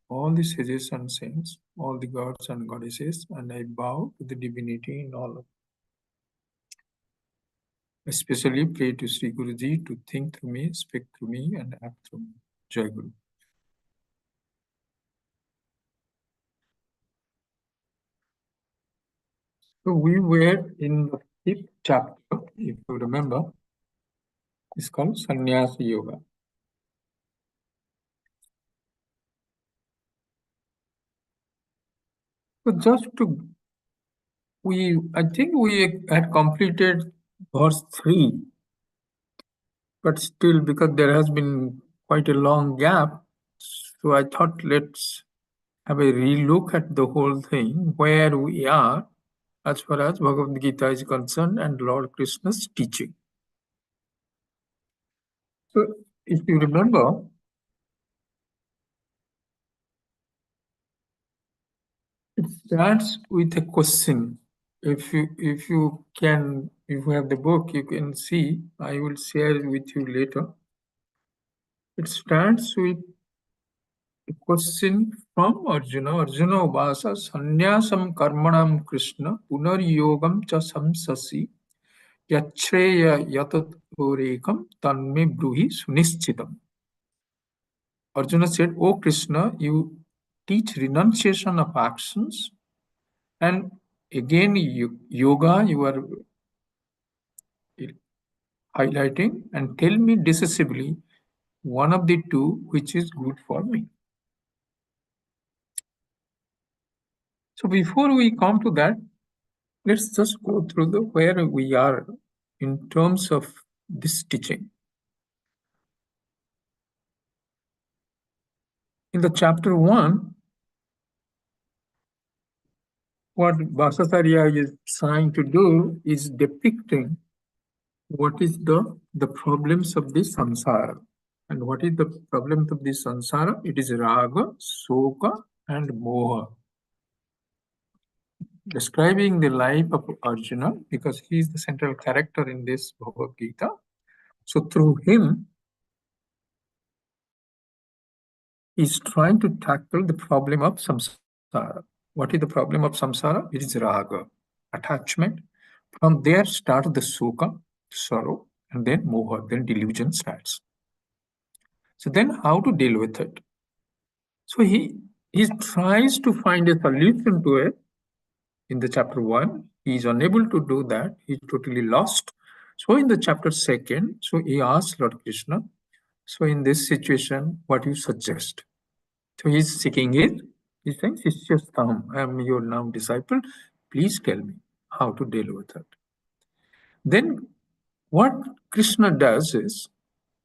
all the sages and saints, all the gods and goddesses, and I bow to the divinity in all of them. Especially pray to Sri Guruji to think through me, speak through me, and act through me. Jai Guru. So we were in the 5th chapter, if you remember. It's called Sannyasa Yoga. So just to, I think we had completed verse 3, but still, because there has been quite a long gap, so I thought let's have a relook at the whole thing, where we are as far as Bhagavad Gita is concerned and Lord Krishna's teaching. So if you remember, it starts with a question. If you have the book, you can see. I will share it with you later. It starts with a question from Arjuna. Arjuna Vasa Sanyasam Karmanam Krishna Punar Yogam Cha Samsasi Yachreya Yatatorekam Tanme Bruhi Sunischitam. Arjuna said, "O Krishna, you teach renunciation of actions, and again yoga you are highlighting, and tell me decisively one of the two which is good for me." So before we come to that, let's just go through the where we are in terms of this teaching. In the chapter 1, what Bhattacharya is trying to do is depicting what is the problems of the samsara. And what is the problems of the samsara? It is raga, soka, and moha. Describing the life of Arjuna, because he is the central character in this Bhagavad Gita. So through him, he's trying to tackle the problem of samsara. What is the problem of samsara? It is raga, attachment. From there starts the soka, sorrow, and then moha, then delusion starts. So then how to deal with it? So he tries to find a solution to it. In the chapter 1, he is unable to do that. He's totally lost. So in the chapter 2, so he asks Lord Krishna, so in this situation, what do you suggest? So he's seeking it. He's saying, Sishyastam, I am your now disciple. Please tell me how to deal with it. Then what Krishna does is,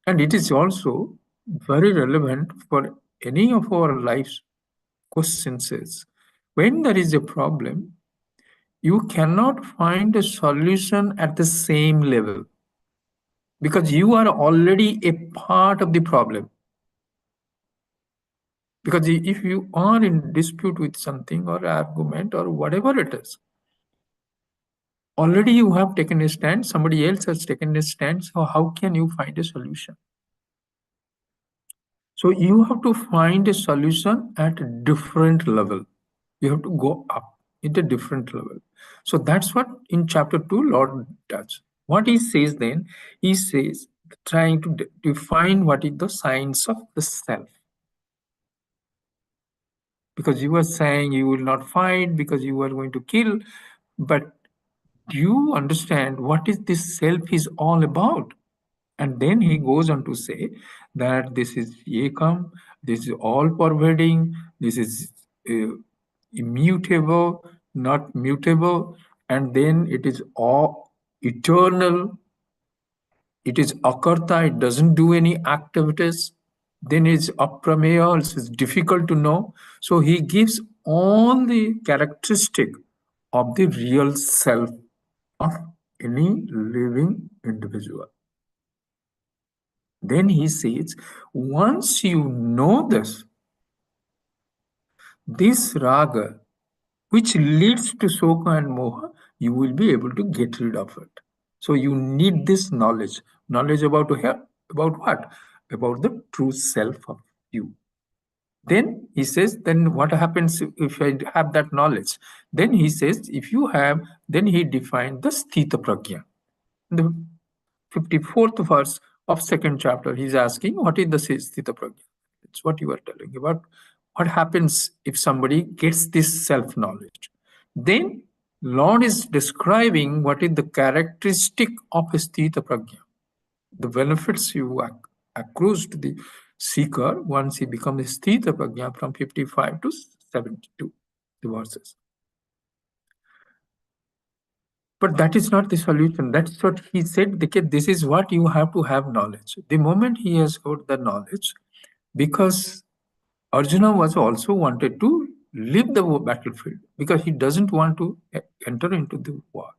and it is also very relevant for any of our life's questions, is when there is a problem, you cannot find a solution at the same level because you are already a part of the problem. Because if you are in dispute with something or argument or whatever it is, already you have taken a stand, somebody else has taken a stand, so how can you find a solution? So you have to find a solution at a different level. You have to go up into a different level. So that's what in chapter 2 Lord does. What he says then, he says, trying to define what is the science of the self. Because you are saying you will not fight because you are going to kill, but do you understand what is this self is all about? And then he goes on to say that this is Ekam, this is all pervading, this is immutable, not mutable, and then it is all eternal, it is akarta, it doesn't do any activities, then it's aprameya, it's difficult to know. So he gives all the characteristic of the real self of any living individual. Then he says, once you know this raga, which leads to soka and moha, you will be able to get rid of it. So you need this knowledge. Knowledge about what? About the true self of you. Then he says, then what happens if I have that knowledge? Then he says, if you have, then he defined the sthita prajna. The 54th verse of second chapter, he's asking, what is the sthita prajna? It's what you are telling about. What happens if somebody gets this self-knowledge? Then Lord is describing what is the characteristic of a sthita prajna, the benefits you accrues to the seeker once he becomes sthita prajna from 55 to 72 the verses. But that is not the solution. That's what he said. This is what you have to have knowledge. The moment he has got the knowledge, because Arjuna was also wanted to leave the battlefield because he doesn't want to enter into the war.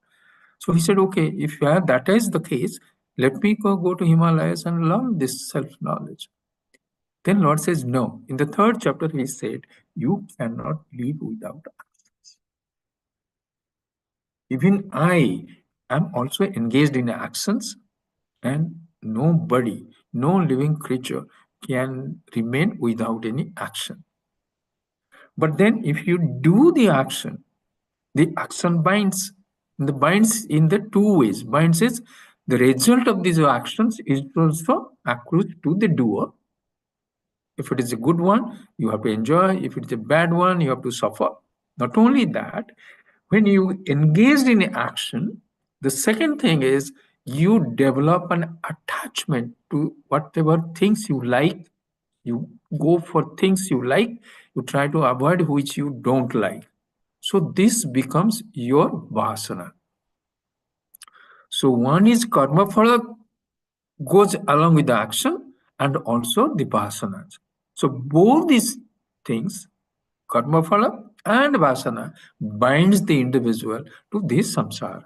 So he said, okay, if that is the case, let me go to Himalayas and learn this self-knowledge. Then Lord says, no. In the third chapter, he said, you cannot live without actions. Even I am also engaged in actions, and nobody, no living creature can remain without any action. But then if you do the action binds. The binds in the two ways. Binds is the result of these actions is also accrues to the doer. If it is a good one, you have to enjoy. If it is a bad one, you have to suffer. Not only that, when you engaged in action, the second thing is you develop an attachment to whatever things you like. You go for things you like. You try to avoid which you don't like. So this becomes your vasana. So one is karma phala goes along with the action and also the vasanas. So both these things, karma phala and vasana, binds the individual to this samsara.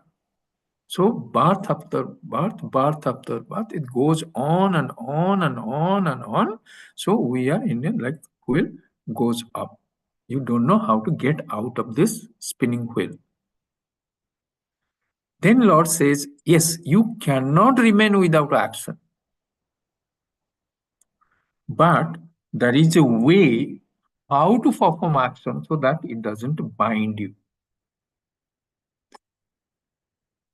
So birth after birth, it goes on and on and on and on. So we are in a like wheel goes up. You don't know how to get out of this spinning wheel. Then Lord says, yes, you cannot remain without action. But there is a way how to perform action so that it doesn't bind you.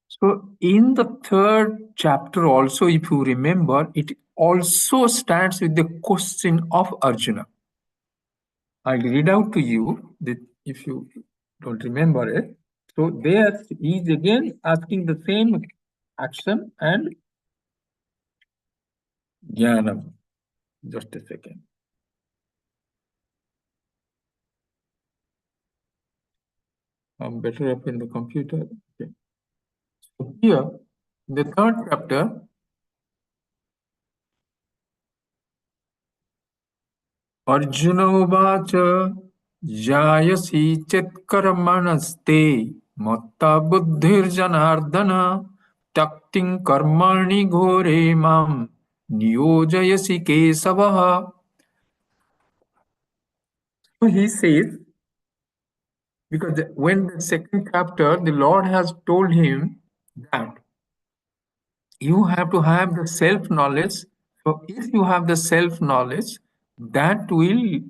So in the third chapter also, if you remember, it also starts with the question of Arjuna. I'll read out to you that if you don't remember it. So there he is again asking the same action and jnanam. Just a second. I'm better up in the computer. Okay. So here, in the third chapter, Arjuna uvacha jayasi chetkaramanasте matta buddhir janardana takting karmani ghore mam niyojayasi kesavaha. So he says, because when the second chapter, the Lord has told him that you have to have the self-knowledge. So if you have the self-knowledge, that will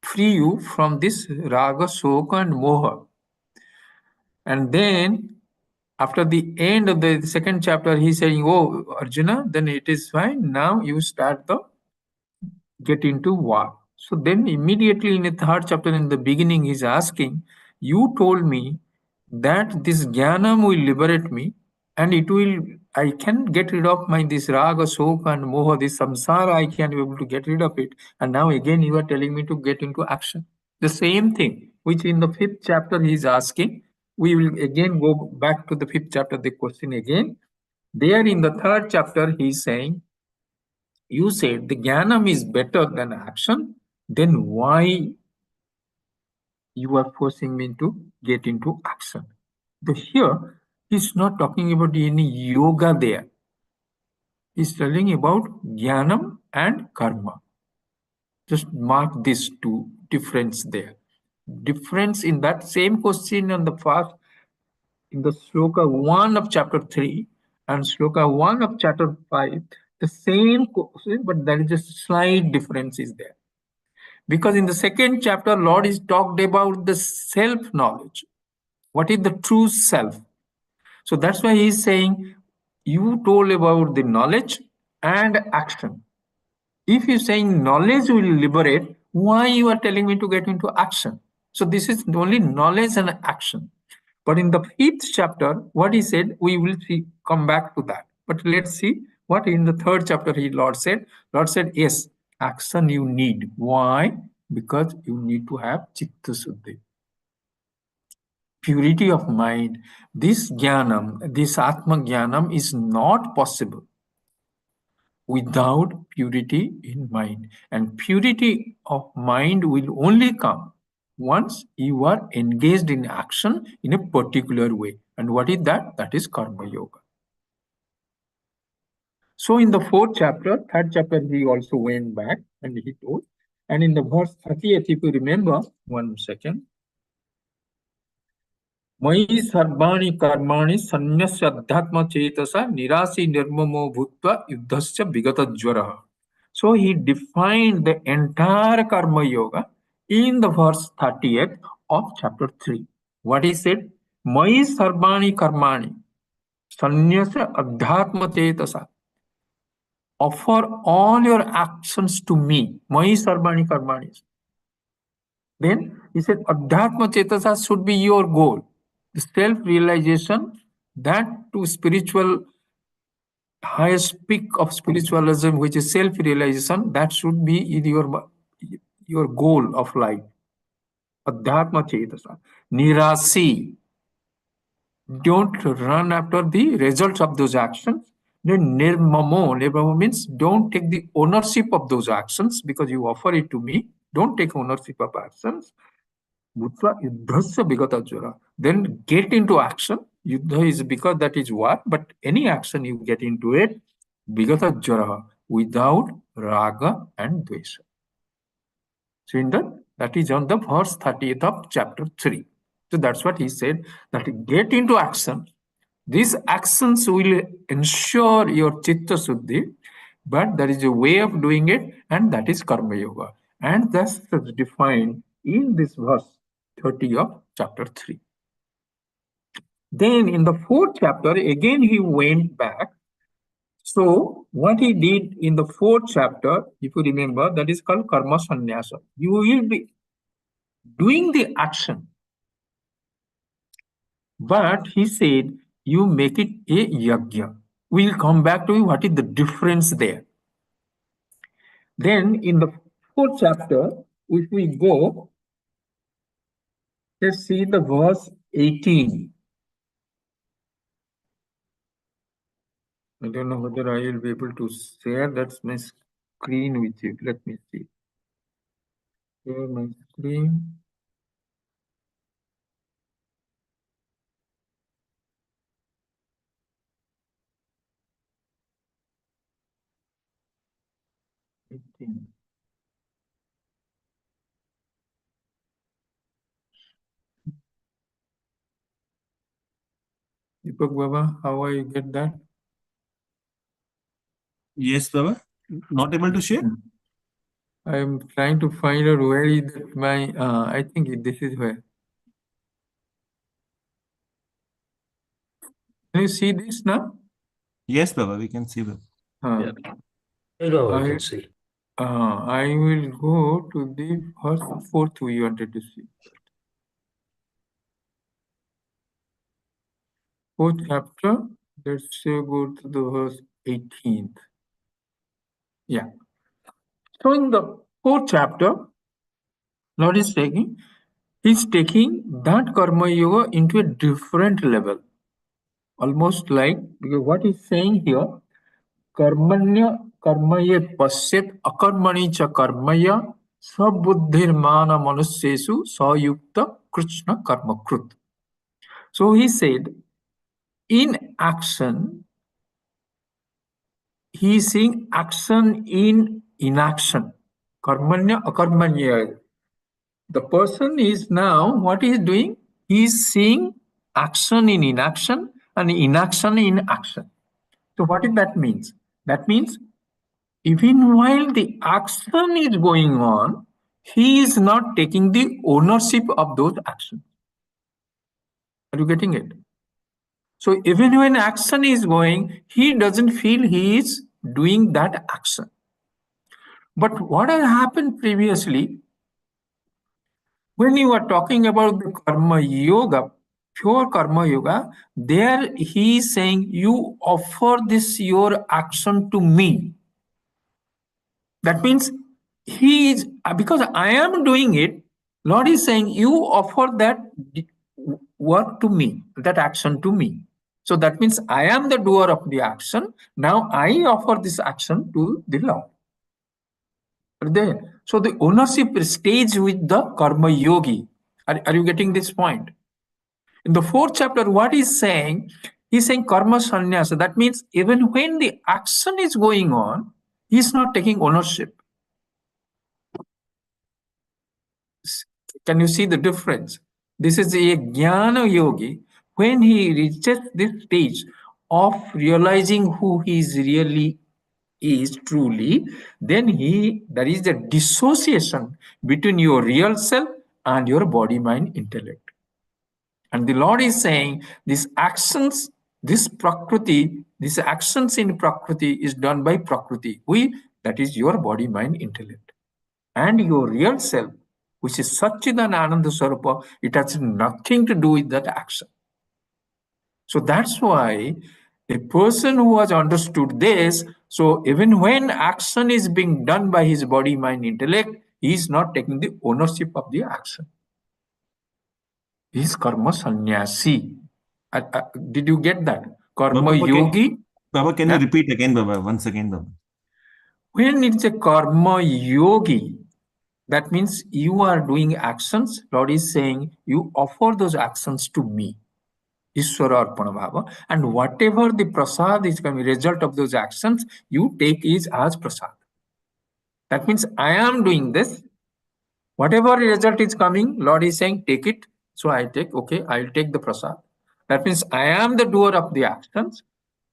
free you from this raga, soka and moha. And then after the end of the second chapter, he's saying, oh, Arjuna, then it is fine. Now you start the get into war. So then immediately in the third chapter in the beginning, he's asking, you told me that this jnanam will liberate me and it will, I can get rid of my this raga, soka and moha, this samsara, I can be able to get rid of it. And now again you are telling me to get into action. The same thing, which in the fifth chapter he is asking, we will again go back to the fifth chapter, the question again. There in the third chapter, he is saying, you said the jnanam is better than action, then why you are forcing me to get into action? So here, he's not talking about any yoga there. He's telling about jnanam and karma. Just mark these two difference there. Difference in that same question on the first, in the sloka 1 of chapter 3 and sloka 1 of chapter 5, the same question, but there is a slight difference is there. Because in the second chapter, Lord is talked about the self-knowledge. What is the true self? So that's why he's saying, you told about the knowledge and action. If you're saying knowledge will liberate, why you are telling me to get into action? So this is only knowledge and action. But in the fifth chapter, what he said, we will see, come back to that. But let's see what in the third chapter he Lord said. Lord said, yes, action you need. Why? Because you need to have chitta suddhi, purity of mind. This jnanam, this atma jnanam is not possible without purity in mind. And purity of mind will only come once you are engaged in action in a particular way. And what is that? That is karma yoga. So in the fourth chapter, third chapter, he also went back and he told. And in the verse 30th, if you remember, 1 second. मयि सर्वाणि कर्माणि सन्न्यस्य अध्यात्म चेतसा निराशी निर्ममो भूत्वा युद्धस्य विगत ज्वरः. So he defined the entire karma yoga in the verse 30th of chapter 3. What he said? Maya sarvani karmani sanyasya adhyatma chetasa. Offer all your actions to me. Maya sarvani karmani. Then he said adhyatma chetasa should be your goal. The self-realization, that to spiritual highest peak of spiritualism, which is self-realization, that should be your goal of life. Adhyatma chetasa. Nirasi. Don't run after the results of those actions. Then nirmamo means don't take the ownership of those actions because you offer it to me. Don't take ownership of actions. Bhutva yuddhasya vigata jara. Then get into action. Yuddha is because that is war, but any action you get into it, vigata jara, without raga and dvesha. So in that is on the verse 30th of chapter 3. So that's what he said, that get into action. These actions will ensure your chitta suddhi, but there is a way of doing it, and that is karma yoga. And that's defined in this verse 30 of chapter 3. Then in the fourth chapter, again he went back. So what he did in the fourth chapter, if you remember, that is called karma sannyasa. You will be doing the action, but he said you make it a yajna. We'll come back to what is the difference there. Then in the fourth chapter, if we go, let's see the verse 18. I don't know whether I will be able to share that's my screen with you. Let me see. Share my screen. Deepak Baba, how I get that? Yes, Baba. Not able to share? I am trying to find out where is my, I think this is where. Can you see this now? Yes, Baba, we can see them. Yeah. Yes, Baba, we can see. I will go to the first fourth we wanted to see. Fourth chapter, let's say go to the verse 18th. Yeah. So in the fourth chapter, Lord is taking, he's taking that karma yoga into a different level. Almost like, because what he's saying here, कर्मण्य कर्मये पश्येत अकर्मणि च कर्मय सबुद्धिर्मान मनुष्येषु सयुक्त Krishna कर्मकृत. So he said, in action, he is seeing action in inaction. Karmanya akarmanya. The person is now, what he is doing? He is seeing action in inaction and inaction in action. So what did that means? That means even while the action is going on, he is not taking the ownership of those actions. Are you getting it? So even when action is going, he doesn't feel he is doing that action. But what has happened previously, when you are talking about the karma yoga, pure karma yoga, there he is saying, you offer this your action to me. That means he is, because I am doing it, Lord is saying, you offer that work to me, that action to me. So that means I am the doer of the action. Now I offer this action to the Lord. There. So the ownership stays with the karma yogi. Are you getting this point? In the fourth chapter, what he's saying, he's saying karma sannyasa. That means even when the action is going on, he's not taking ownership. Can you see the difference? This is a jnana yogi. When he reaches this stage of realizing who he is really is truly, then there is a dissociation between your real self and your body, mind, intellect. And the Lord is saying these actions, this prakriti, these actions in prakriti is done by prakriti. That is your body, mind, intellect. And your real self, which is Satchidan Ananda Swarupa, it has nothing to do with that action. So that's why a person who has understood this, so even when action is being done by his body, mind, intellect, he is not taking the ownership of the action. He is karma sannyasi. Did you get that? Karma yogi. Baba, can you repeat again, Baba? Once again, Baba. When it's a karma yogi, that means you are doing actions. Lord is saying, you offer those actions to me. Ishwara Arpana Bhava. And whatever the prasad is coming, result of those actions, you take is as prasad. That means I am doing this. Whatever result is coming, Lord is saying, take it. So I take, okay, I'll take the prasad. That means I am the doer of the actions.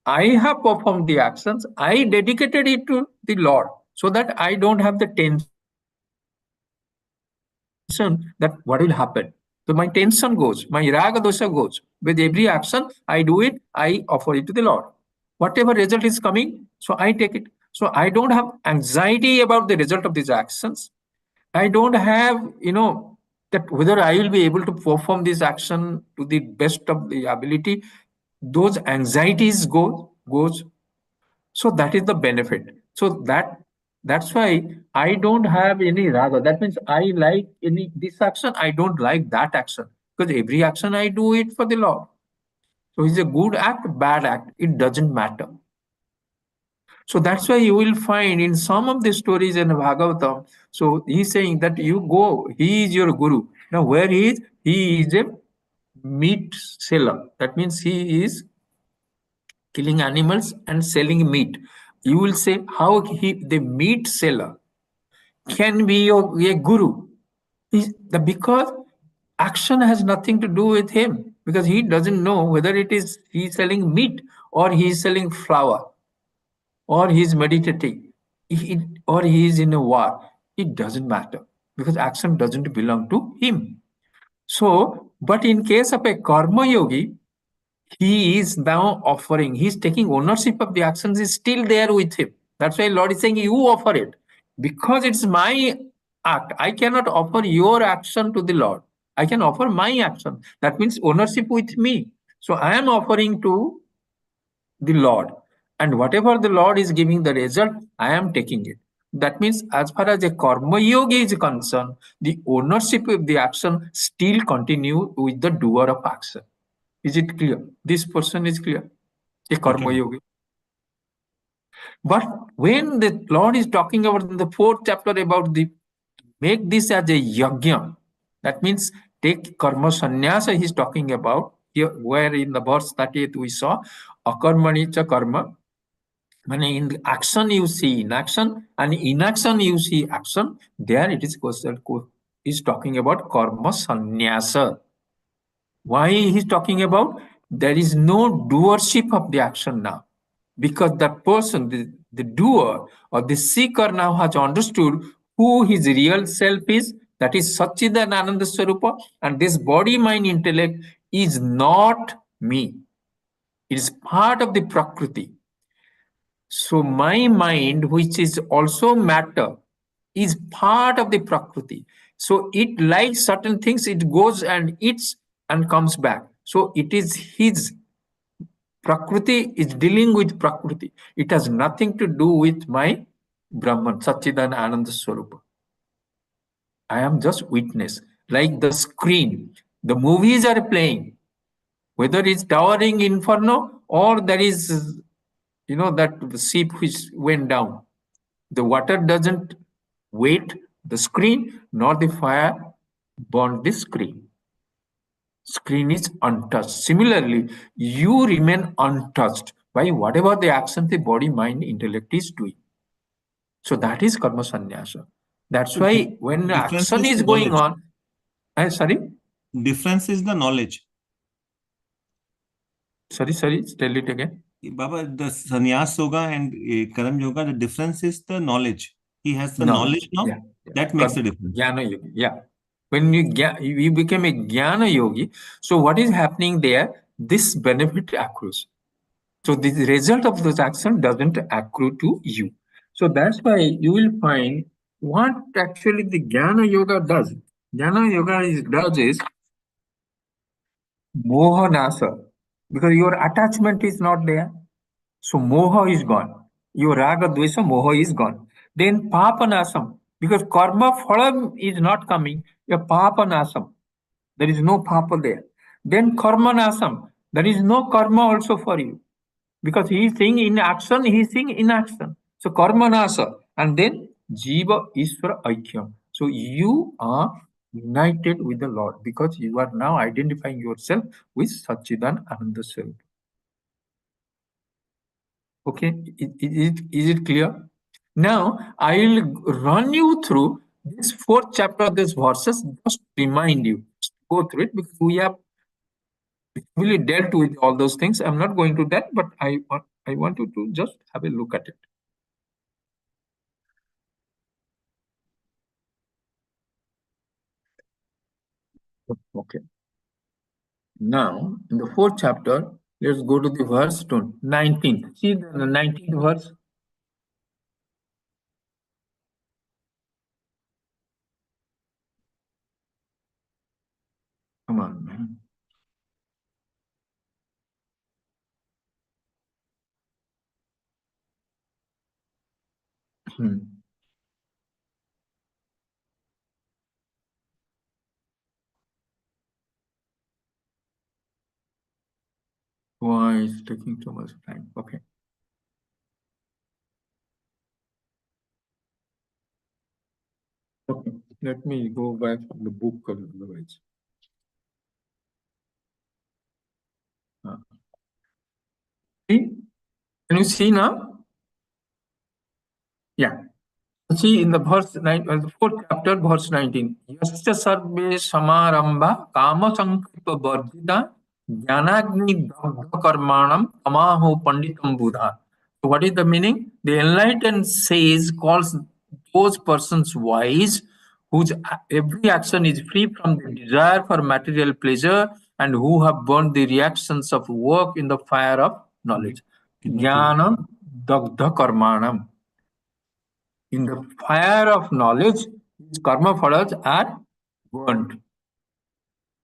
I have performed the actions. I dedicated it to the Lord so that I don't have the tension that what will happen. So my tension goes, my raga dosha goes. With every action, I do it, I offer it to the Lord. Whatever result is coming, so I take it. So I don't have anxiety about the result of these actions. I don't have, that whether I will be able to perform this action to the best of the ability. Those anxieties goes. So that is the benefit. So that's why I don't have any raga. That means I like this action, I don't like that action. Because every action I do it for the Lord. So it's a good act, bad act, it doesn't matter. So that's why you will find in some of the stories in Bhagavatam, so he's saying that you go, he is your guru. Now where he is? He is a meat seller. That means he is killing animals and selling meat. You will say how the meat seller can be a guru. Because action has nothing to do with him, because he doesn't know whether it is he's selling meat or he's selling flour or he's meditating or he is in a war. It doesn't matter because action doesn't belong to him. So, but in case of a karma yogi, he is now offering, he's taking ownership of the actions, is still there with him. That's why Lord is saying, you offer it. Because it's my act. I cannot offer your action to the Lord. I can offer my action. That means ownership with me. So I am offering to the Lord. And whatever the Lord is giving the result, I am taking it. That means as far as a karma yogi is concerned, the ownership of the action still continue with the doer of action. Is it clear? This person is clear. A karma yogi. But when the Lord is talking about in the fourth chapter about the make this as a yajna, that means take karma sannyasa he's talking about here, where in the verse 38 we saw akarmani cha karma. When in the action you see inaction and inaction you see action, there it is talking about karma sannyasa. Why he's talking about? There is no doership of the action now. Because that person, the doer or the seeker now has understood who his real self is, that is Satchidananda Swarupa, and this body, mind, intellect is not me. It is part of the Prakriti. So my mind, which is also matter, is part of the Prakriti. So it likes certain things, it goes and eats and comes back. So it is his Prakriti is dealing with Prakriti. It has nothing to do with my Brahman, Satchidan Ananda Swarupa. I am just witness. Like the screen, the movies are playing, whether it's Towering Inferno or there is, that ship which went down. The water doesn't wet the screen, nor the fire burn the screen. Screen is untouched. Similarly, you remain untouched by whatever the action the body, mind, intellect is doing. So that is karma sannyasa. That's why when Difference action is is going knowledge. on, sorry, Difference is the knowledge. sorry, tell it again. Baba, the sannyas yoga and karam yoga, the difference is the knowledge. He has the knowledge Knowledge. now. Yeah. That makes a difference. Jnana yogi. Yeah. When you become a jnana yogi, so what is happening there? This benefit accrues. So the result of those actions doesn't accrue to you. So that's why you will find what actually the Jnana Yoga does. Jnana Yoga does is moha nasa, because your attachment is not there. So moha is gone. Your raga dvesa moha is gone. Then papanasam, because karma phalam is not coming. Your papanasam, there is no papa there. Then karmanasam, there is no karma also for you. Because he is saying in action, he is saying in action. So karmanasa, and then jiva isvara aikyam. So you are united with the Lord because you are now identifying yourself with Satchidan Ananda Self. Okay, is it clear? Now I will run you through this fourth chapter of this verses, just to remind you. Go through it because we have really dealt with all those things. I'm not going to that, but I want you to just have a look at it. Okay. Now, in the fourth chapter, let's go to the verse 19. See the 19th verse. Come on, man. Hmm. Why is taking so much time? Okay. Okay. Let me go back from the book otherwise. See? Can you see now? Yeah. See in the verse 9, the fourth chapter, verse 19. Yasya sarve samarambha kama sankalpa vardhita jnanagni dagdha karmanam tamaho panditam buddha. So what is the meaning? The enlightened sage calls those persons wise whose every action is free from the desire for material pleasure and who have burned the reactions of work in the fire of knowledge. Jnanam dagdha karmanam. In the fire of knowledge, his karma phalas are burnt.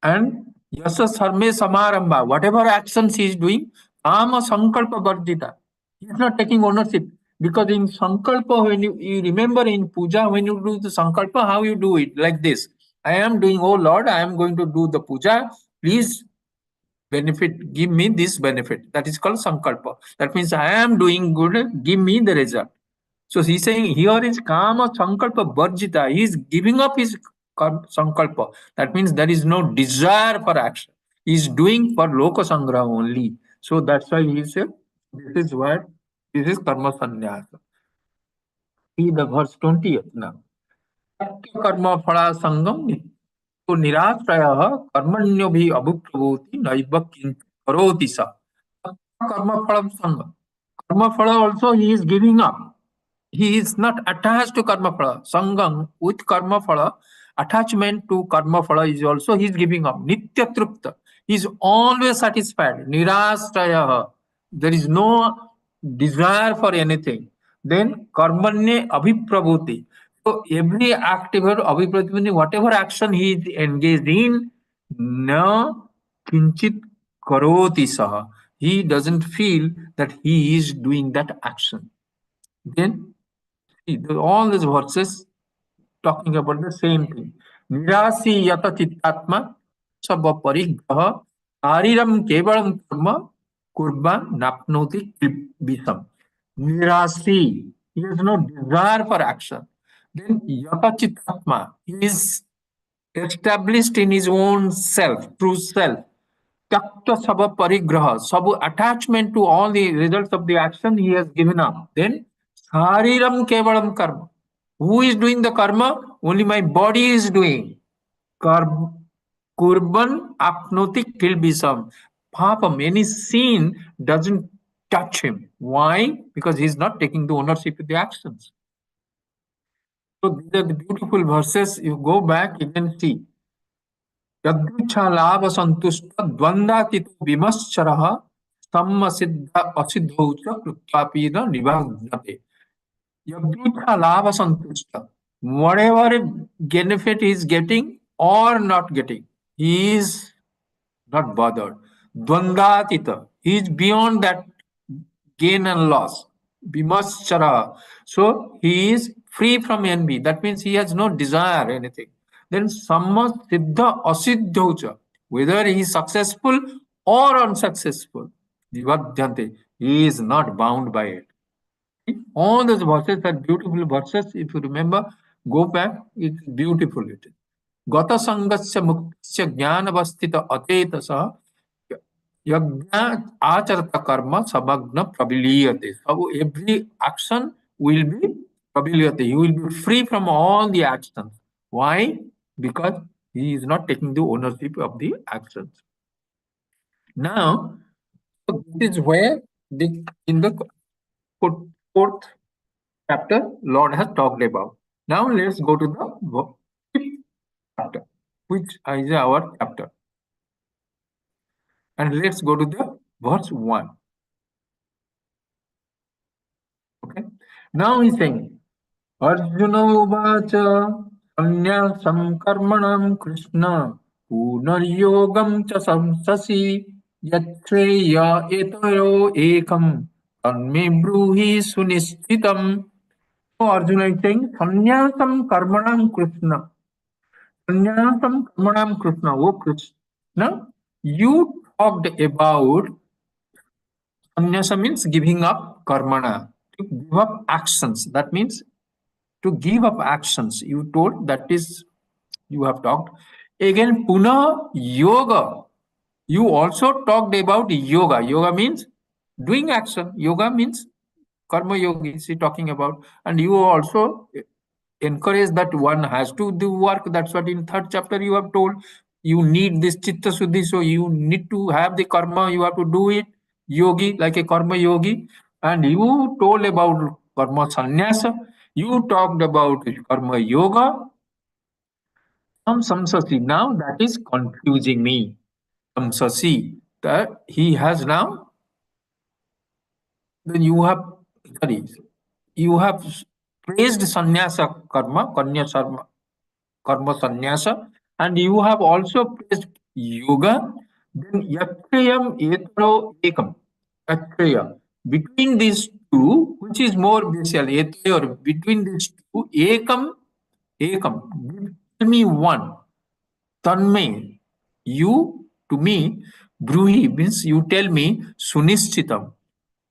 And yasa sarme samarambha, whatever actions he is doing, kama sankalpa varjita. He is not taking ownership. Because in sankalpa, when you remember in puja, when you do the sankalpa, how you do it? Like this. I am doing, oh Lord, I am going to do the puja. Please give me this benefit. That is called sankalpa. That means I am doing good, give me the result. So he's saying here is kama sankalpa varjita. He is giving up his sankalpa. That means there is no desire for action. He is doing for loka sangraha only. So that's why he said this is karma sannyasa. See the verse 20th now. Karma phala sangam तो निराश्रयः कर्मण्यो भी अभुक्तभूति नैव किंचित् करोति सा. Karma phalam sangam. Karma phala also he is giving up. He is not attached to karma phala. Sangam with karma phala, attachment to karma phala is also he is giving up. Nitya trupta. He is always satisfied. Nirashraya. There is no desire for anything. Then karmanye abhiprabhuti. So every activity, abhiprabhuti means whatever action he is engaged in, na kinchit karoti saha. He doesn't feel that he is doing that action. Then all these verses talking about the same thing. Nirasi yata chittatma sabha parigraha hariram kevalam karma kurban napnoti visam. Nirasi, he has no desire for action. Then yata chittatma, he is established in his own self, true self. Takta sabha parigraha, sabu attachment to all the results of the action he has given up. Then Hariram kevalam karma. Who is doing the karma? Only my body is doing. Kurban apnoti kilbisam. Papam, any sin doesn't touch him. Why? Because he is not taking the ownership of the actions. So these are the beautiful verses. You go back, you can see. यदृच्छालाभ संतुष्ट द्वंद्वातीत विमश्चरः सम्म सिद्ध असिद्धौ च कृत्वापि न निबध्यते. Yadrucha santushta. Whatever benefit he is getting or not getting, he is not bothered. Dvandatita. He is beyond that gain and loss. Bimaschara. So he is free from envy. That means he has no desire anything. Then samma siddha asiddhaucha. Whether he is successful or unsuccessful, Vivadhyante. He is not bound by it. All those verses are beautiful verses. If you remember, go back, it's beautiful. It is. Gata sangasya muktasya jnanavastita atetasa yajna acharata karma sabagna prabiliyate. So every action will be prabiliyate. You will be free from all the actions. Why? Because he is not taking the ownership of the actions. Now, this is where in the fourth chapter Lord has talked about. Now let's go to the fifth chapter, which is our chapter. And let's go to the verse 1. Okay. Now he's saying, Arjuna uvacha sanyasam karmanam krishna punaryogam cha samsasi yatreya etaro ekam tanme bruhi sunisthitam. So Arjuna is saying, sanyasam karmanam krishna. Sanyasam karmanam krishna. Oh Krishna, you talked about sannyasa means giving up karmana, to give up actions. That means to give up actions. You told that is, you have talked. Again, puna yoga. You also talked about yoga. Yoga means doing action. Yoga means karma yogi, is he talking about? And you also encourage that one has to do work. That's what in third chapter you have told. You need this chitta suddhi, so you need to have the karma, you have to do it. Yogi, like a karma yogi. And you told about karma sannyasa. You talked about karma yoga. Samsasi. Now that is confusing me. Samsasi. That he has now. Then you have, sorry, you have praised sannyasa karma, karma sannyasa, and you have also praised yoga. Then yatrayam etaro ekam. Yatraya. Between these two, which is more basic, or between these two, ekam, give me one. Tanme, you to me, bruhi means you tell me, sunishchitam.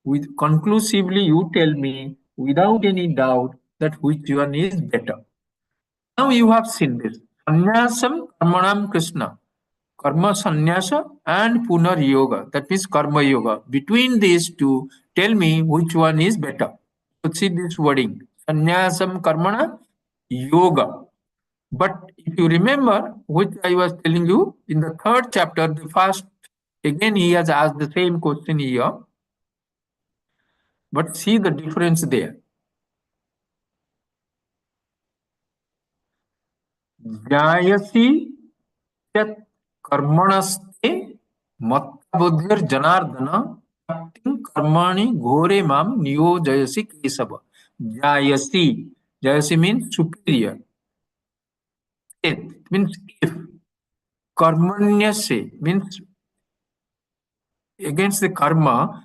With conclusively, you tell me without any doubt that which one is better. Now you have seen this. Sannyasam karmanam Krishna. Karma sannyasa and punar yoga. That means karma yoga. Between these two, tell me which one is better. So see this wording. Sannyasam karmana yoga. But if you remember, which I was telling you in the third chapter, the first, again he has asked the same question here. But see the difference there. ज्ञायसि यत् कर्मणस्ते मत्तबुद्धिर्जनार्दन तत्किं कर्माणि घोरे मां नियोजयसि Keshav. ज्ञायसि. Jayasi means superior. It means if. Karmanyase means against the karma.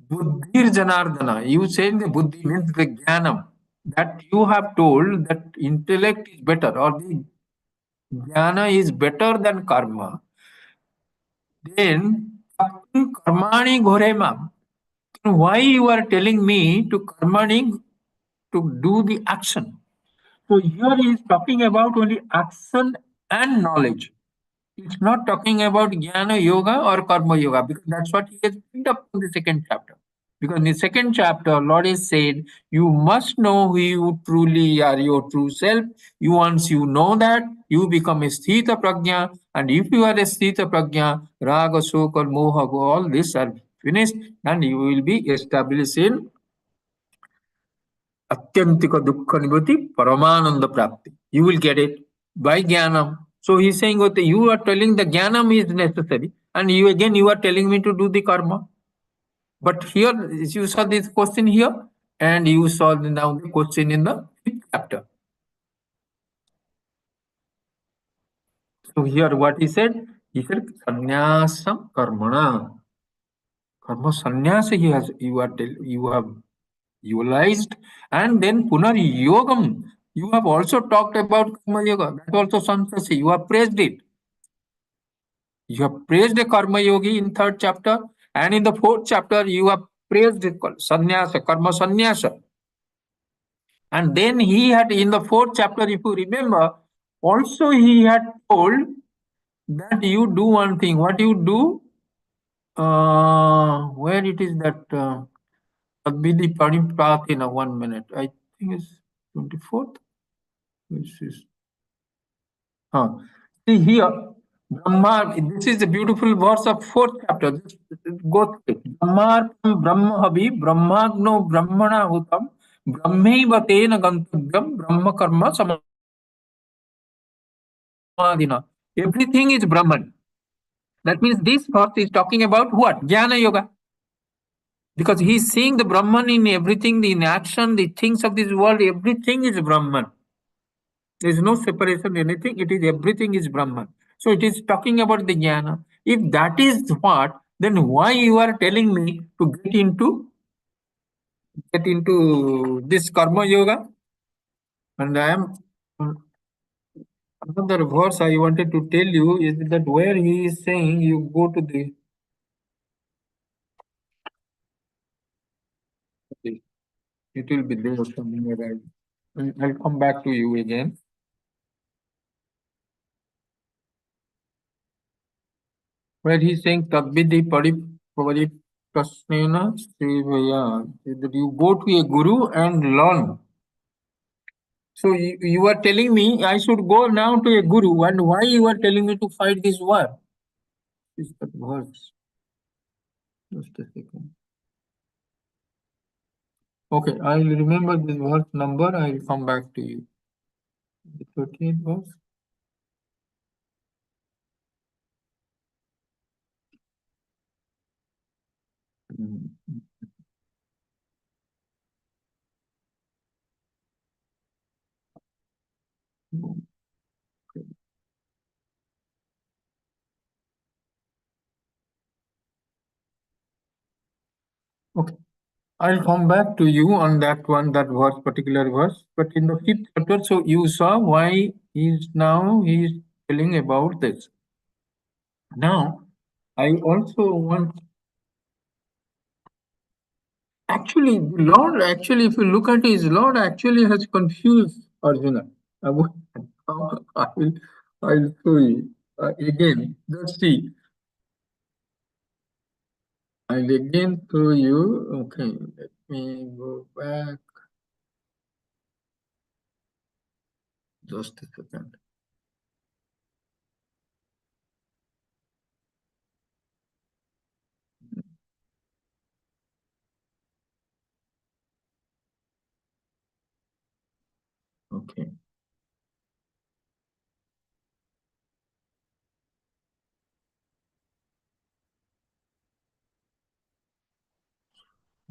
Buddhir Janardana. You say the buddhi means the jnanam. That you have told that intellect is better or the jnana is better than karma. Then karmani ghorema. Why you are telling me to karmani to do the action? So here he is talking about only action and knowledge. It's not talking about jnana yoga or karma yoga because that's what he has picked up in the second chapter. Because in the second chapter, Lord is said, you must know who you truly are, your true self. You once you know that, you become a sthita prajna, and if you are a sthita prajna, raga, soka, moha, all these are finished, and you will be established in Atyantika Dukkha Nibhati Paramananda Prapti. You will get it by Jnanam. So he's saying, okay, you are telling the Jnanam is necessary, and you again you are telling me to do the karma. But here you saw this question here, and you saw now the question in the fifth chapter. So here what he said sannyasam karmana. Karma sannyasa you have utilized, and then punar yogam. You have also talked about karma yoga. That also samsasi. You have praised it. You have praised the karma yogi in third chapter, and in the fourth chapter you have praised it sannyasa, karma sannyasa. And then he had in the fourth chapter, if you remember, also he had told that you do one thing. What you do? Where it is that Advidi Panipat in a 1 minute. I think it's 24th. Which is see here, Brahma. This is a beautiful verse of fourth chapter. Just go through it. Brahmarpam Brahmahavi Brahmagno Brahmana Hutam Brahmaiva Tena Gantavyam Brahma Karma Samadhina. Everything is Brahman. That means this verse is talking about what? Jnana Yoga. Because he is seeing the Brahman in everything, in action, the things of this world, everything is Brahman. There is no separation, anything. It is everything is Brahman. So it is talking about the jnana. If that is what, then why you are telling me to get into this karma yoga? And I am another verse I wanted to tell you is that where he is saying you go to the it will be there somewhere. I'll come back to you again. Where he's saying Tadvidi Paripasnena Sevaya, that you go to a guru and learn. So you are telling me I should go now to a guru, and why you are telling me to fight this war? Is that verse? Just a second. Okay, I'll remember this verse number. I'll come back to you. The 13th verse. Mm. Okay. Okay. I'll come back to you on that one, that verse, particular verse. But in the fifth chapter, so you saw why he's telling about this. Now, I also want actually the Lord actually, if you look at his Lord actually has confused Arjuna. I will, I'll show you again. Just see. I'll again show you. Okay, let me go back. Just a second. Okay.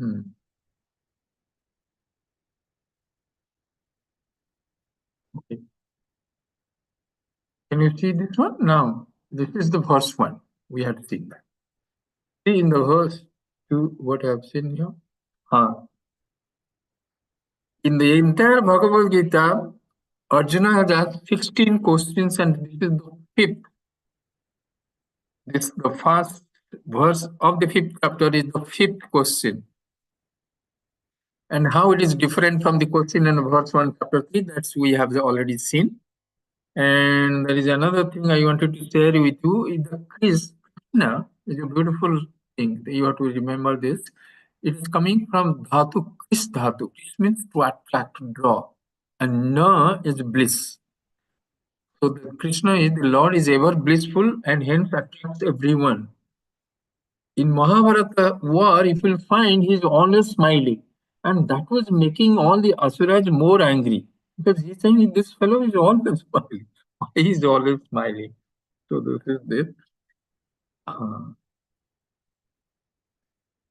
Okay. Can you see this one? Now, this is the first one. We have seen that. See in the verse 2 what I have seen here? In the entire Bhagavad Gita, Arjuna has asked 16 questions, and this is the fifth. This the first verse of the fifth chapter is the fifth question. And how it is different from the question in verse 1, chapter 3, that's we have already seen. And there is another thing I wanted to share with you. Krishna is a beautiful thing. You have to remember this. It is coming from dhatu, Kris dhatu. This means to attract, to draw. And na is bliss. So the Krishna is, the Lord is ever blissful and hence attracts everyone. In Mahabharata war, if you will find, he is always smiling. And that was making all the Asuras more angry. Because he's saying, this fellow is always smiling. He is always smiling. So this is this.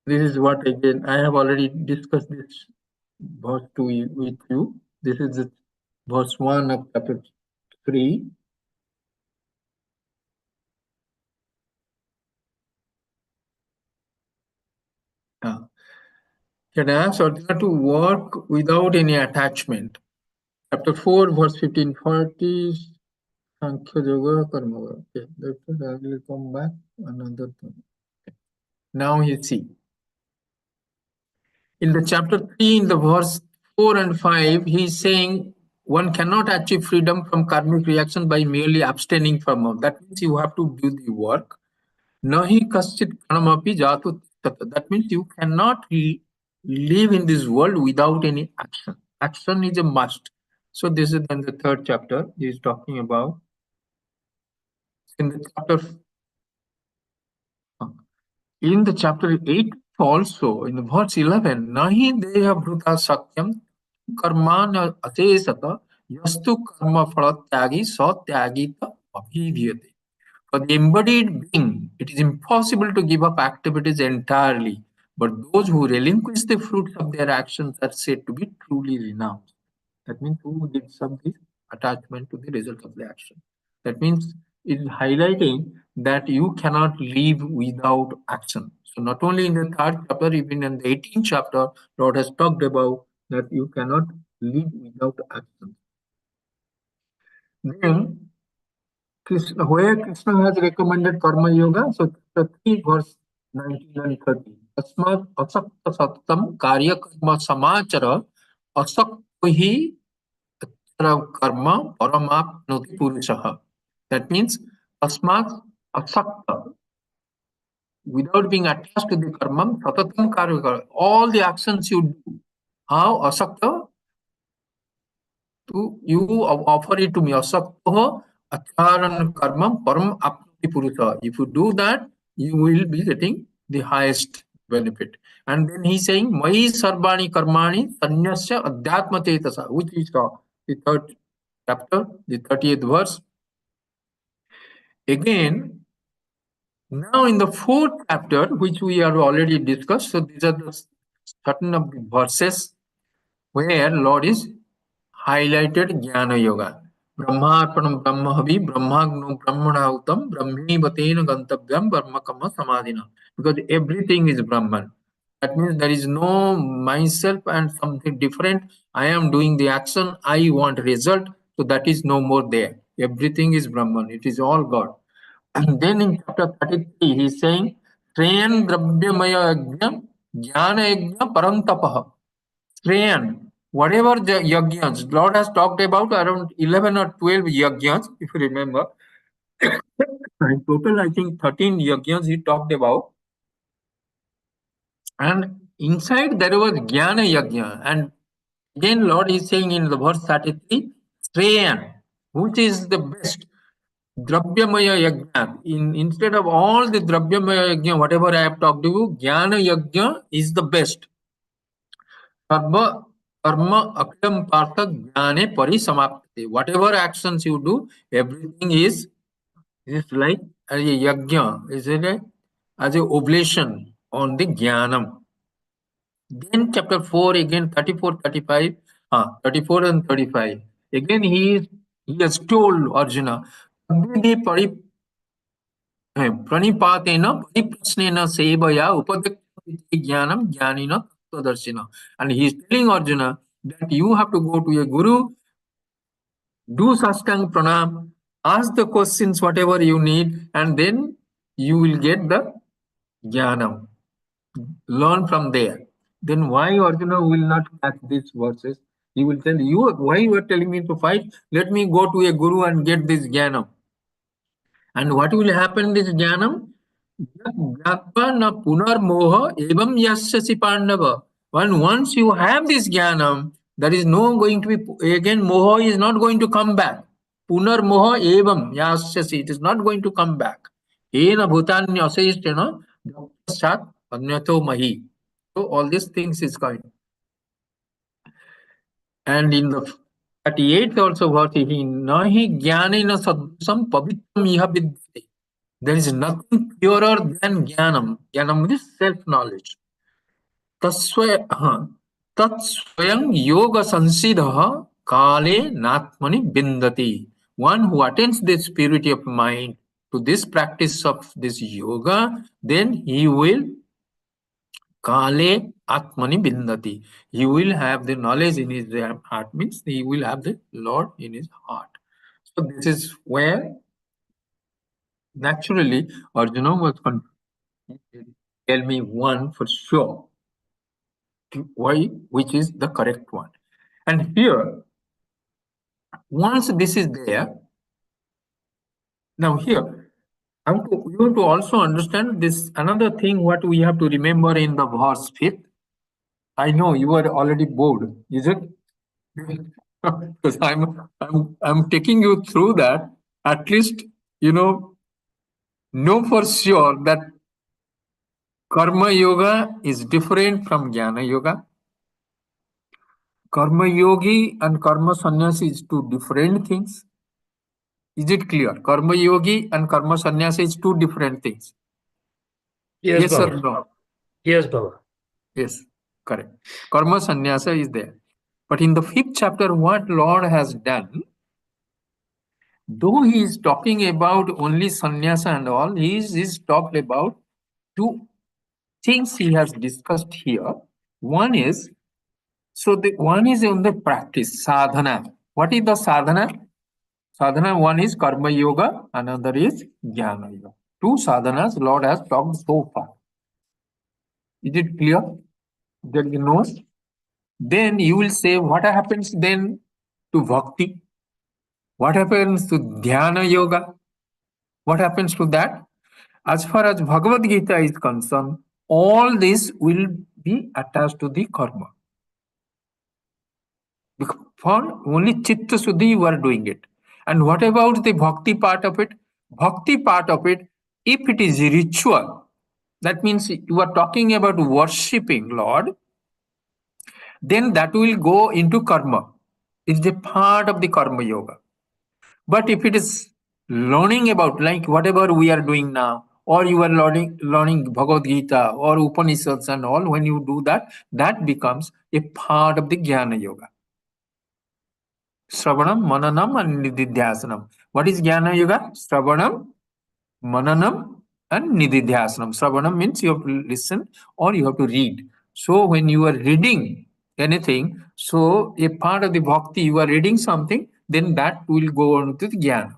This is what, again, I have already discussed this verse 2 with you. This is the verse 1 of chapter 3. Can ask Arjuna to work without any attachment. Chapter 4, verse 15, 40. Sankhya Yoga, Karma Yoga. Okay, that's it. I will come back. Another thing. Okay. Now you see. In the chapter 3, in the verse 4 and 5, he is saying one cannot achieve freedom from karmic reaction by merely abstaining from them. That means you have to do the work. Nahi kaschit karmapi jatu tata. That means you cannot live in this world without any action. Action is a must. So this is then the third chapter. He is talking about. In the chapter 8 also, in the verse 11, Nahi deha bhuta sakyam karmana atesata yastu karma phalatyagi satyagita abhivyate. For the embodied being, it is impossible to give up activities entirely, but those who relinquish the fruits of their actions are said to be truly renounced. That means who gives up this attachment to the result of the action. That means it is highlighting that you cannot live without action. So not only in the third chapter, even in the 18th chapter, Lord has talked about that you cannot live without action. Then where Krishna has recommended karma yoga, so chapter 3, verse 19 and 30. Asmat asakta sattam karya karma samachara asakta hi karma paramapnoti purushaha. That means asmat asakta, without being attached to the karma, satatam karya, all the actions you do. How asakta? To you offer it to me. Asakta acharan karma param apnoti purusha. If you do that, you will be getting the highest benefit. And then he's saying, Mai sarvani karmani sanyasya adhyatma chetasa, which is the third chapter, the 30th verse. Again, now in the fourth chapter, which we have already discussed, so these are the certain of the verses where Lord is highlighted Jnana Yoga. Brahmarpanam Brahmahavi Brahmagno Brahmanautam Brahminivatena Gantavyam Brahmakama Samadhina. Because everything is Brahman. That means there is no myself and something different. I am doing the action, I want result, so that is no more there. Everything is Brahman. It is all God. And then in chapter 33, he is saying, Sreyan Dravyamaya Yajna Jnana Yajna Parantapaha. Sreyan, whatever the yajnas, Lord has talked about around 11 or 12 yajnas, if you remember. In total, I think 13 yajnas he talked about. And inside there was Jnana Yajna. And again, Lord is saying in the verse 33, Sreyan, which is the best. Dravyamaya Yajna. Instead of all the Dravyamaya Yajna, whatever I have talked to you, Jnana Yajna is the best. Karma akam partha jnane parisamapte. Whatever actions you do, everything is like as a yajna, is it as a oblation on the jnanam. Then chapter 4 again 34, 35, 34 and 35. Again he has told Arjuna, प्रणिपातेन परिप्रश्नेन सेवया उपदक्षते ज्ञानम ज्ञानिन तत्त्वदर्शिन. And he is telling Arjuna that you have to go to a guru, do sastang pranam, ask the questions whatever you need, and then you will get the jnanam. Learn from there. Then why Arjuna will not catch these verses? He will tell you, why you are telling me to fight? Let me go to a guru and get this jnanam. And what will happen this jnanam? Jnatva punar moha evam yasyasi pandava. When once you have this jnanam, there is no going to be, again moha is not going to come back. Punar moha evam yasyasi, it is not going to come back. Ena bhutanya asayishtena sat anyato mahi. So all these things is going. And in the 38th also verse, he nahi jnanena sadusam pavitram iha vidyate. There is nothing purer than jnanam. Jnanam is self-knowledge. Tatsvayam yoga sansidha kale natmani bindati. One who attains this purity of mind to this practice of this yoga, then he will kale atmani bindati. He will have the knowledge in his heart, means he will have the Lord in his heart. So this is where naturally Arjuna was confused. Tell me one for sure, why, which is the correct one. And here, once this is there, now here, you have to also understand this another thing what we have to remember in the verse 5th. I know you are already bored, is it? Because I'm taking you through that. At least know for sure that karma yoga is different from jnana yoga. Karma yogi and karma sannyasi is two different things. Is it clear? Karma yogi and karma sannyasi is two different things. Yes or Baba. no? Yes, Baba. Yes, correct. Karma sannyasa is there. But in the 5th chapter, what Lord has done, though he is talking about only sannyasa and all, he is talked about two things he has discussed here. One is, one is on the practice, sadhana. What is the sadhana? Sadhana, one is karma yoga, another is jnana yoga. Two sadhanas Lord has talked so far. Is it clear? That you know? Then you will say, what happens then to bhakti? What happens to dhyana yoga? What happens to that? As far as Bhagavad Gita is concerned, all this will be attached to the karma. For only chitta suddhi you are doing it. And what about the bhakti part of it? Bhakti part of it, if it is ritual, that means you are talking about worshipping Lord, then that will go into karma. It's a part of the karma yoga. But if it is learning about, like whatever we are doing now, or you are learning Bhagavad Gita or Upanishads and all, when you do that, that becomes a part of the Jnana Yoga. Shravanam, Mananam and Nididhyasanam. What is Jnana Yoga? Shravanam, Mananam and Nididhyasanam. Shravanam means you have to listen or you have to read. So when you are reading anything, so a part of the bhakti, you are reading something, then that will go on to the jnana.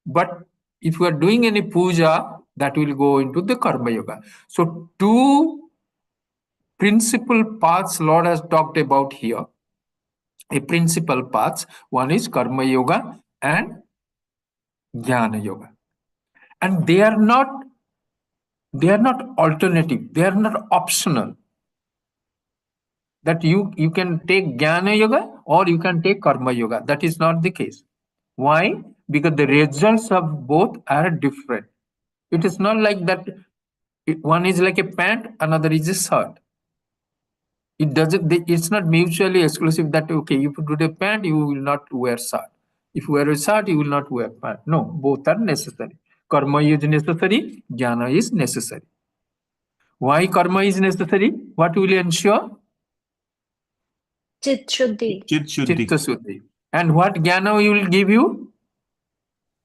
But if you are doing any puja, that will go into the karma yoga. So two principal paths Lord has talked about here. A principal paths, one is karma yoga and jnana yoga. And they are not alternative, they are not optional. That you can take jnana yoga or you can take karma yoga. That is not the case. Why? Because the results of both are different. It is not like that one is like a pant, another is a shirt. It's not mutually exclusive that, okay, if you do the pant, you will not wear shirt. If you wear a shirt, you will not wear pant. No, both are necessary. Karma is necessary, jnana is necessary. Why karma is necessary? What will ensure? Chit Shuddhi. Chit Shuddhi. Chitta Suddhi. And what jnana will give you?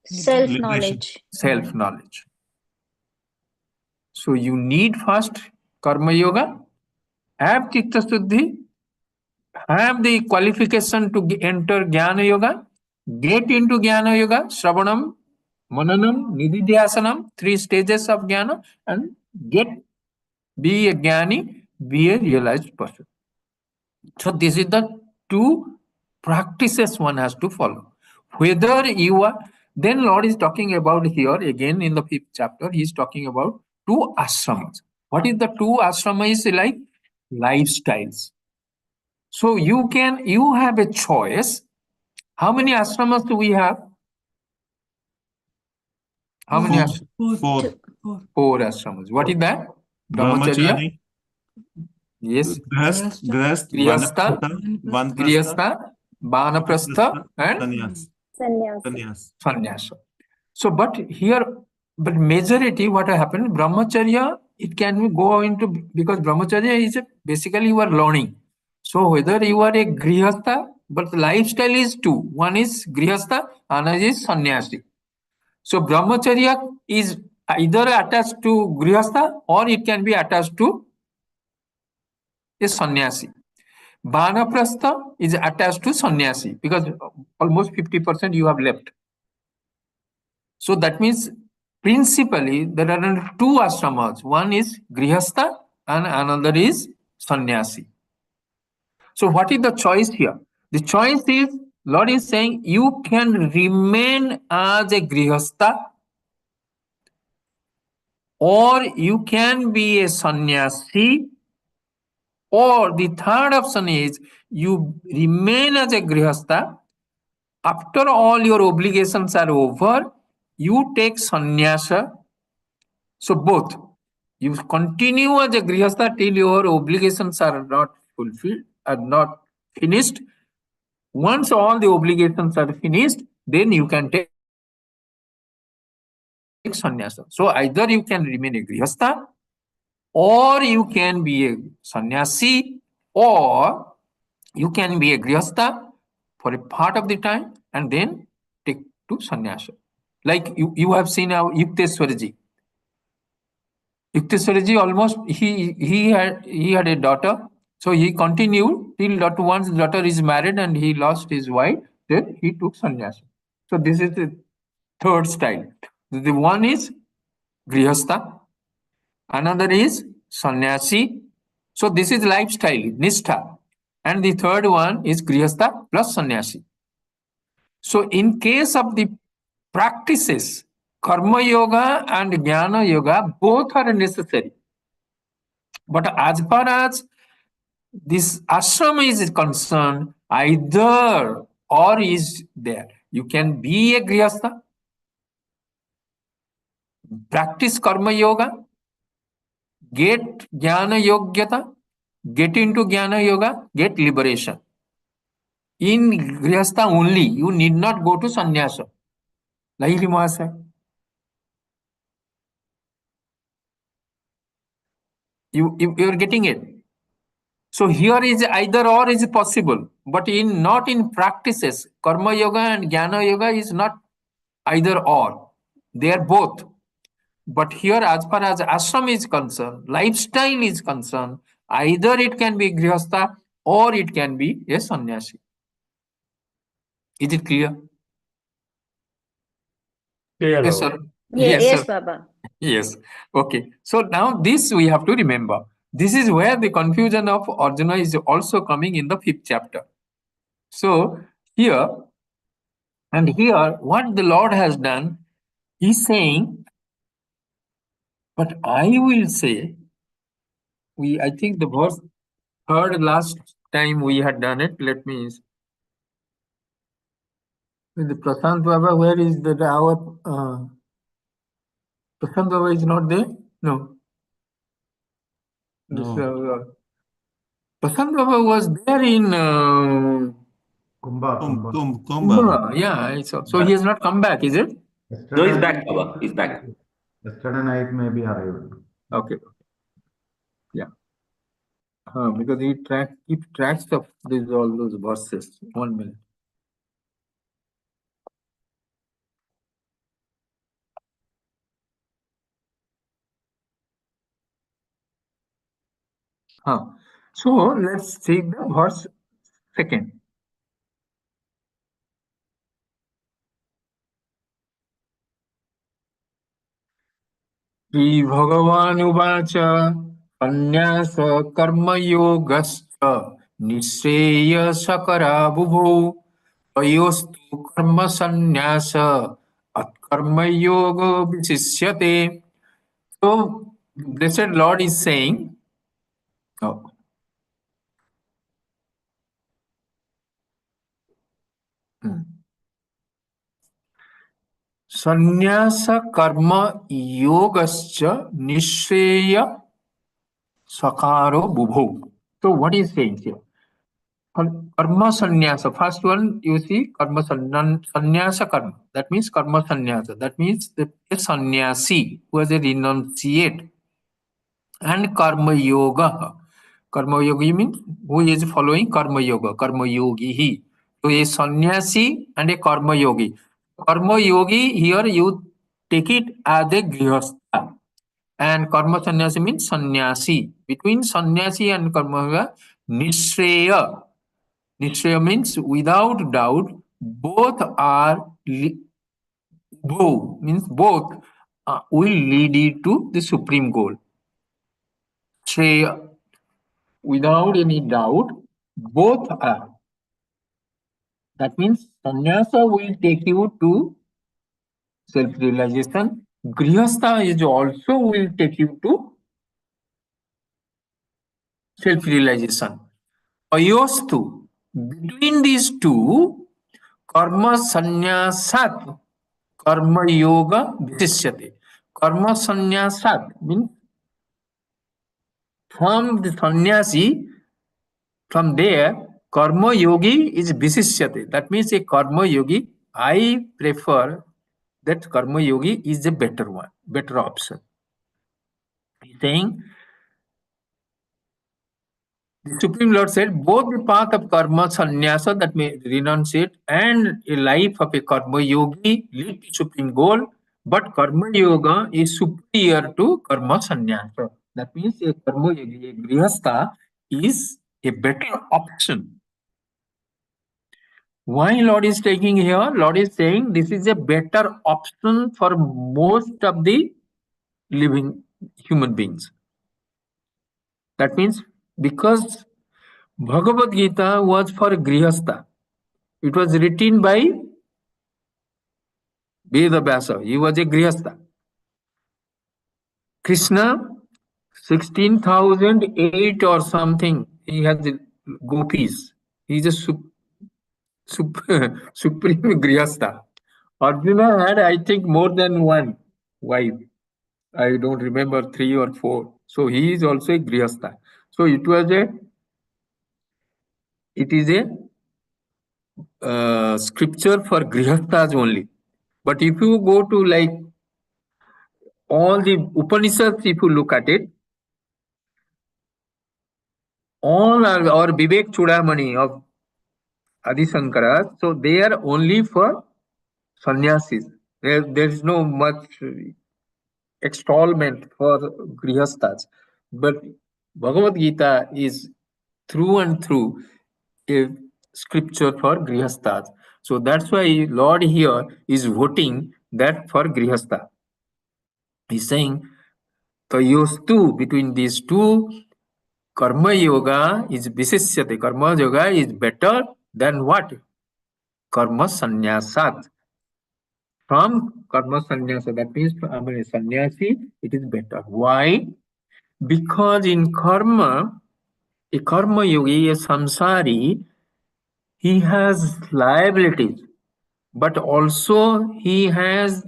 Self-knowledge. Self-knowledge. So you need first Karma Yoga, have Chitta Suddhi, have the qualification to enter Jnana Yoga, get into Jnana Yoga, Shravanam, Mananam, Nididhyasanam, 3 stages of Jnana, and be a Jnani, be a realized person. So this is the 2 practices one has to follow. Whether you are, then Lord is talking about here again in the 5th chapter, he is talking about 2 ashramas. What is the 2 ashramas? Like lifestyles. So you have a choice. How many ashramas do we have? How many ashramas? 4. 4 ashramas. What is that? Brahmachari. Yes. Grihastha, Grihastha, Vanaprastha, Grihastha, Vanaprastha, and Sannyas. Sannyasa. Sannyasa. So, but majority what happened, Brahmacharya, it can go into, because Brahmacharya is basically you are learning. So, whether you are a Grihastha, but the lifestyle is 2. One is Grihastha, another is Sannyasi. So, Brahmacharya is either attached to Grihastha or it can be attached to a Sannyasi. Vanaprastha is attached to Sannyasi because almost 50% you have left. So that means principally there are 2 ashramas. One is Grihastha and another is Sannyasi. So what is the choice here? The choice is, Lord is saying you can remain as a Grihastha or you can be a Sannyasi, or the third option is you remain as a Grihastha. After all your obligations are over, you take sannyasa. So both. You continue as a grihastha till your obligations are not fulfilled, are not finished. Once all the obligations are finished, then you can take sannyasa. So either you can remain a grihastha, or you can be a sannyasi, or you can be a grihastha for a part of the time and then take to sannyasa. Like you have seen our Yukteswaraji. Yukteswaraji almost he had a daughter, so he continued till once the daughter is married and he lost his wife, then he took sannyasa. So this is the third style. The one is grihastha, another is sannyasi. So this is lifestyle, nishtha. And the third one is grihastha plus sannyasi. So in case of the practices, karma yoga and jnana yoga, both are necessary. But as far as this ashram is concerned, either or is there. You can be a grihastha, practice karma yoga, get jnana yogyata, get into jnana yoga, get liberation. In grihastha only, you need not go to sannyasa. Lahiri Mahasaya. You are getting it. So here is either or is possible, but not in practices. Karma yoga and jnana yoga is not either or. They are both. But here, as far as ashram is concerned, lifestyle is concerned, either it can be grihastha or it can be a sannyasi. Is it clear? Clear, Yes, Baba. sir. Yes, sir. Baba. Yes. Okay. So now this we have to remember. This is where the confusion of Arjuna is also coming in the 5th chapter. So here, what the Lord has done, he's saying, but I will say, I think the verse third last time we had done it. Let me. The Prashant Baba, where is our Prashant Baba is not there? No. This, Prashant Baba was there in Kumbha. yeah. So he has not come back, is it? Yesterday, No, he's back, Baba. He's back. Yesterday night maybe arrived. Okay. Yeah. Because he keep tracks of all those verses. 1 minute. So let's take the verse second. श्रीभगवानुवाच संन्यास कर्मयोगश्च निःश्रेयसकरा बुभौ तयोस्तु कर्मसन्न्यास कर्मयोगो विशिष्यते. So blessed Lord is saying, संन्यास कर्म योगश्च निःश्रेय sakaro bubho. So what is saying here? Karma sannyasa. First one, you see, karma sannyasa karma. That means karma sannyasa. That means the sannyasi who has a renunciate. And karma yoga. Karma yogi means who is following karma yoga. Karma yogi he. So a sannyasi and a karma yogi. Karma yogi here you take it as a grihastha. And karma sannyasi means sannyasi. Between sannyasi and karma yoga, nishreya. Nishreya means without doubt, both are both means both will lead you to the supreme goal. Shreya, without any doubt, both are. That means sannyasa will take you to self-realization. Grihastha is also will take you to self-realization. Ayostu, between these two, karma sannyasat, karma yoga visishyate. Karma sannyasat means from the sannyasi, from there, karma yogi is visishyate. That means a karma yogi, I prefer that karma yogi is the better one, better option. He's saying, the Supreme Lord said, both the path of karma sannyasa, that may renunciate, and a life of a karma yogi lead to supreme goal, but karma yoga is superior to karma sannyasa. That means a karma yogi, a grihastha, is a better option. Why Lord is taking here? Lord is saying this is a better option for most of the living human beings. That means because Bhagavad Gita was for Grihastha. It was written by Veda Vyasa. He was a Grihastha. Krishna, 16,008 or something, he has gopis. He is a supreme Grihastha. Arjuna had, I think, more than one wife. I don't remember 3 or 4. So he is also a Grihastha. So it is a scripture for Grihasthas only. But if you go to like all the Upanishads, if you look at it, all are, or Vivek Chudamani of Adi Shankara, so they are only for sannyasis. There is no much extolment for Grihasthas. But Bhagavad Gita is through and through a scripture for Grihasthas. So that's why Lord here is voting that for Grihastha. He's saying, Tayostu, between these two, Karma Yoga is Visishyate. Karma Yoga is better than what? Karma Sannyasat. From Karma Sannyasa, that means from sannyasi, it is better. Why? Because in karma, a karma yogi, a samsari, he has liabilities, but also he has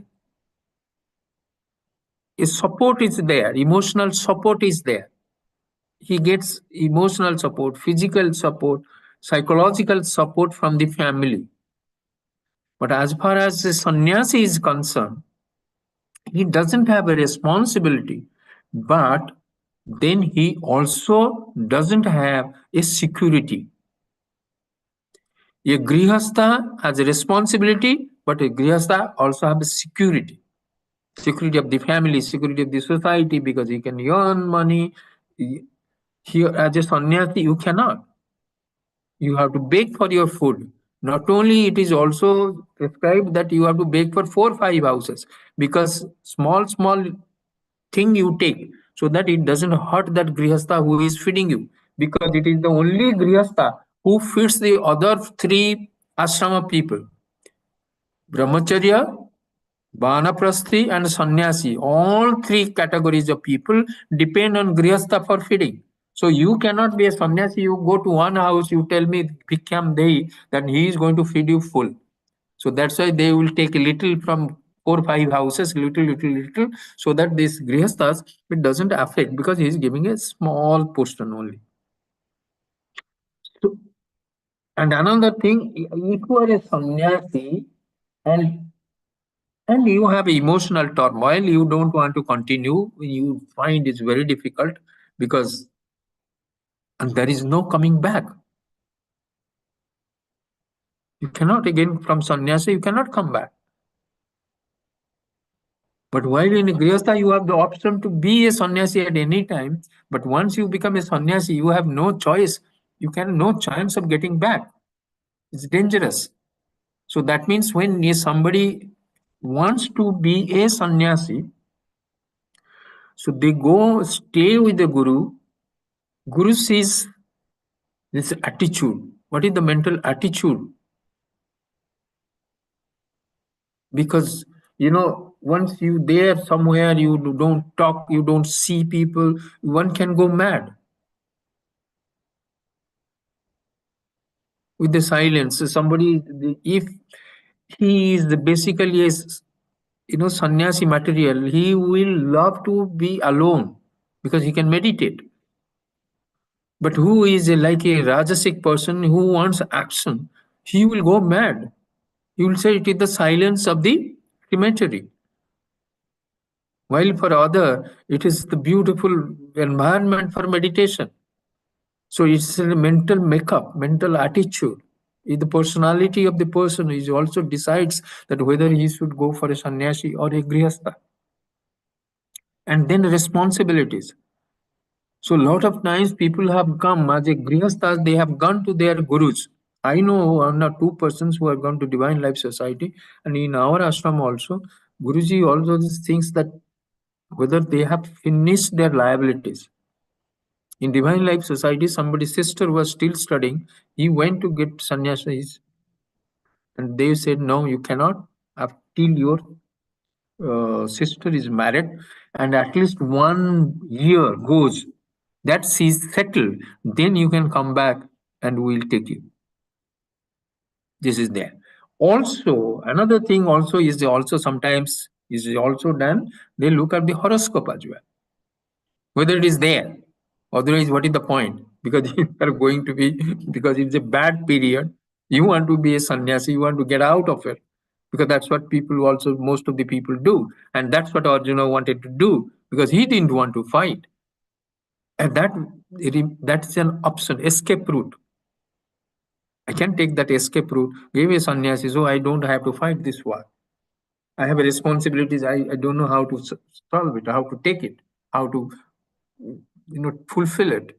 a support is there, emotional support is there. He gets emotional support, physical support, psychological support from the family. But as far as the sannyasi is concerned, he doesn't have a responsibility, but then he also doesn't have a security. A grihastha has a responsibility, but a grihastha also has a security. Security of the family, security of the society, because he can earn money. Here, as a sannyasi, you cannot. You have to beg for your food. Not only it is also prescribed that you have to beg for 4-5 houses, because small thing you take, so that it doesn't hurt that grihastha who is feeding you, because it is the only grihastha who feeds the other 3 ashrama people: brahmacharya, Vanaprasthi and sannyasi. All 3 categories of people depend on grihastha for feeding. So you cannot be a sannyasi, you go to one house, you tell me Bhikhyam Dei, then he is going to feed you full. So that's why they will take a little from 4-5 houses, little, so that this grihasthas, it doesn't affect, because he is giving a small portion only. So, and another thing, if you are a sannyasi and you have emotional turmoil, you don't want to continue, you find it's very difficult, because and there is no coming back. You cannot again from sannyasa, you cannot come back. But while in grihastha, you have the option to be a sannyasi at any time. But once you become a sannyasi, you have no choice. You can no chance of getting back. It's dangerous. So that means when somebody wants to be a sannyasi, so they go stay with the guru. Guru sees this attitude. What is the mental attitude? Because once you there somewhere, you don't talk, you don't see people, one can go mad with the silence. Somebody, if he is basically a sannyasi material, he will love to be alone because he can meditate. But who is like a rajasic person who wants action, he will go mad. He will say it is the silence of the cemetery. While for other, it is the beautiful environment for meditation. So it's a mental makeup, mental attitude. The personality of the person is also decides that whether he should go for a sannyasi or a grihastha. And then responsibilities. So a lot of times people have come as a grihasthas, they have gone to their gurus. I know one or 2 persons who have gone to Divine Life Society, and in our ashram also, Guruji also thinks that whether they have finished their liabilities. In Divine Life Society, somebody's sister was still studying. He went to get sannyasis, and they said, no, you cannot till your sister is married, and at least 1 year goes. That she's settled, then you can come back and we'll take you. This is there. Also, another thing also is also sometimes is also done. They look at the horoscope as well, whether it is there. Otherwise, what is the point? Because you are going to be, because it's a bad period. You want to be a sannyasi, you want to get out of it. Because that's what people also, most of the people do. And that's what Arjuna wanted to do, because he didn't want to fight. And that's an option, escape route. I can take that escape route, give a sannyasi, so I don't have to fight this war. I have responsibilities. I don't know how to solve it, how to take it, how to fulfill it.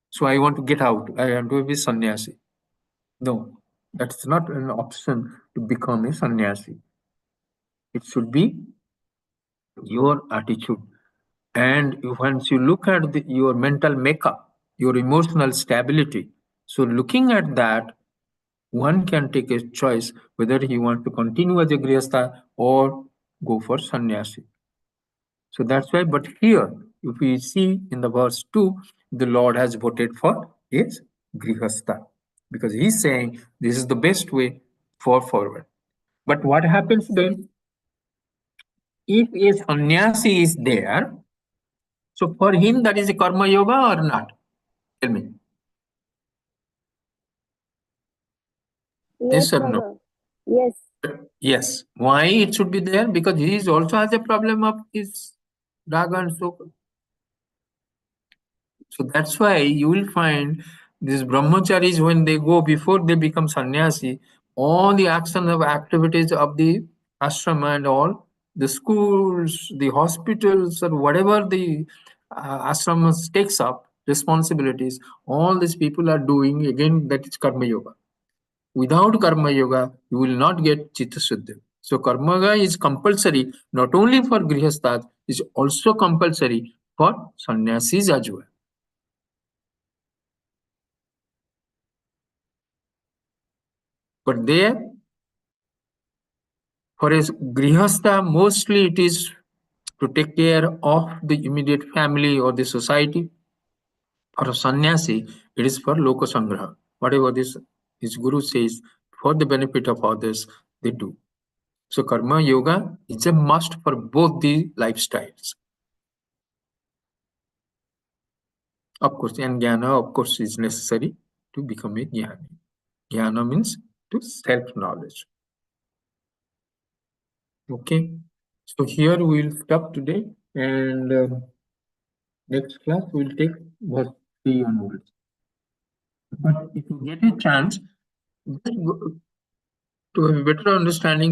So I want to get out. I want to be sannyasi. No, that's not an option to become a sannyasi. It should be your attitude. And once you look at your mental makeup, your emotional stability, so looking at that, one can take a choice whether he wants to continue as a grihastha or go for sannyasi. So that's why, but here, if we see in the verse 2, the Lord has voted for his grihastha, because he's saying this is the best way for forward. But what happens then? If a sannyasi is there, so for him that is a karma yoga or not? Tell me. Yes or no? Baba. Yes. Yes. Why it should be there? Because he also has a problem of his raga and sukha. So that's why you will find these brahmacharis, when they go, before they become sannyasi, all the action of activities of the ashrama and all, the schools, the hospitals, or whatever the ashramas takes up responsibilities, all these people are doing, again, that is karma yoga. Without karma yoga, you will not get chitta shuddhi. So karma yoga is compulsory not only for grihasthas, is also compulsory for sannyasis as well. But there, for a grihastha, mostly it is to take care of the immediate family or the society. For a sannyasi, it is for loka sangraha. Whatever this his guru says, for the benefit of others, they do. So karma yoga is a must for both the lifestyles. Of course, and jnana, of course, is necessary to become a jnani. Jnana means to self-knowledge. Okay, so here we will stop today, and next class we will take verse 3 onwards. But if you get a chance, just to have a better understanding,